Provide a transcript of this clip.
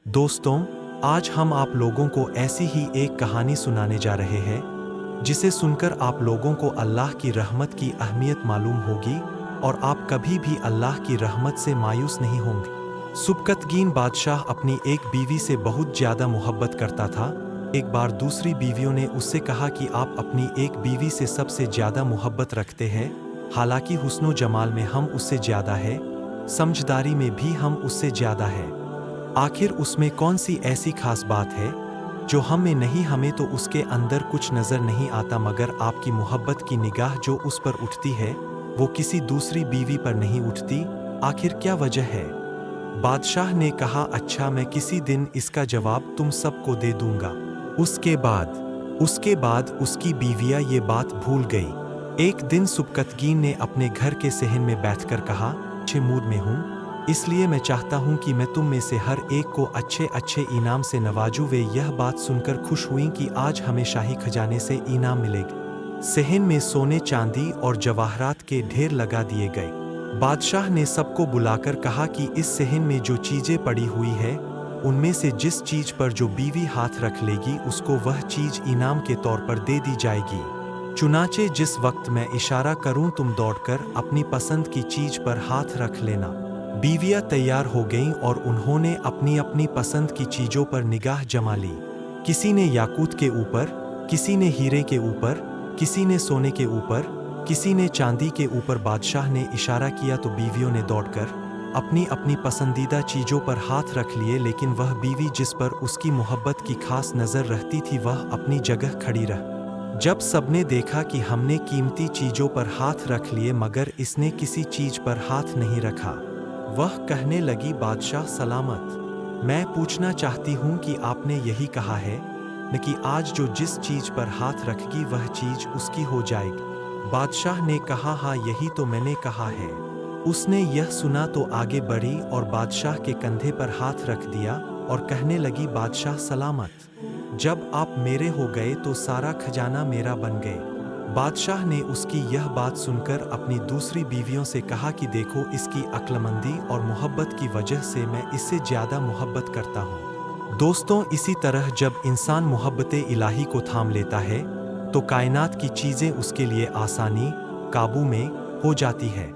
दोस्तों, आज हम आप लोगों को ऐसी ही एक कहानी सुनाने जा रहे हैं जिसे सुनकर आप लोगों को अल्लाह की रहमत की अहमियत मालूम होगी और आप कभी भी अल्लाह की रहमत से मायूस नहीं होंगे। सुबकतगीन बादशाह अपनी एक बीवी से बहुत ज़्यादा मोहब्बत करता था। एक बार दूसरी बीवियों ने उससे कहा कि आप अपनी एक बीवी से सबसे ज़्यादा मोहब्बत रखते हैं, हालांकि हुस्नो जमाल में हम उससे ज़्यादा है, समझदारी में भी हम उससे ज़्यादा है। आखिर उसमें कौन सी ऐसी खास बात है जो हम में नहीं? हमें तो उसके अंदर कुछ नज़र नहीं आता, मगर आपकी मोहब्बत की निगाह जो उस पर उठती है वो किसी दूसरी बीवी पर नहीं उठती। आखिर क्या वजह है? बादशाह ने कहा, अच्छा, मैं किसी दिन इसका जवाब तुम सबको दे दूंगा। उसके बाद उसकी बीवियां ये बात भूल गई। एक दिन सुबकतगीन ने अपने घर के सहन में बैठकर कहा, अच्छे मूड में हूँ, इसलिए मैं चाहता हूँ कि मैं तुम में से हर एक को अच्छे अच्छे इनाम से नवाजूं। वे यह बात सुनकर खुश हुईं कि आज हमें शाही खजाने से इनाम मिलेगा। सहन में सोने चांदी और जवाहरात के ढेर लगा दिए गए। बादशाह ने सबको बुलाकर कहा कि इस सहन में जो चीजें पड़ी हुई है उनमें से जिस चीज पर जो बीवी हाथ रख लेगी उसको वह चीज इनाम के तौर पर दे दी जाएगी। चुनाचे जिस वक्त मैं इशारा करूं तुम दौड़कर अपनी पसंद की चीज पर हाथ रख लेना। बीवियां तैयार हो गईं और उन्होंने अपनी अपनी पसंद की चीजों पर निगाह जमा ली। किसी ने याकूत के ऊपर, किसी ने हीरे के ऊपर, किसी ने सोने के ऊपर, किसी ने चांदी के ऊपर। बादशाह ने इशारा किया तो बीवियों ने दौड़कर अपनी अपनी पसंदीदा चीजों पर हाथ रख लिए, लेकिन वह बीवी जिस पर उसकी मोहब्बत की खास नजर रहती थी वह अपनी जगह खड़ी रह। जब सबने देखा कि हमने कीमती चीजों पर हाथ रख लिए मगर इसने किसी चीज पर हाथ नहीं रखा, वह कहने लगी, बादशाह सलामत, मैं पूछना चाहती हूँ कि आपने यही कहा है न कि आज जो जिस चीज पर हाथ रखेगी वह चीज उसकी हो जाएगी। बादशाह ने कहा, हाँ, यही तो मैंने कहा है। उसने यह सुना तो आगे बढ़ी और बादशाह के कंधे पर हाथ रख दिया और कहने लगी, बादशाह सलामत, जब आप मेरे हो गए तो सारा खजाना मेरा बन गए। बादशाह ने उसकी यह बात सुनकर अपनी दूसरी बीवियों से कहा कि देखो, इसकी अक्लमंदी और मोहब्बत की वजह से मैं इससे ज़्यादा मोहब्बत करता हूँ। दोस्तों, इसी तरह जब इंसान मोहब्बत इलाही को थाम लेता है तो कायनात की चीज़ें उसके लिए आसानी काबू में हो जाती है।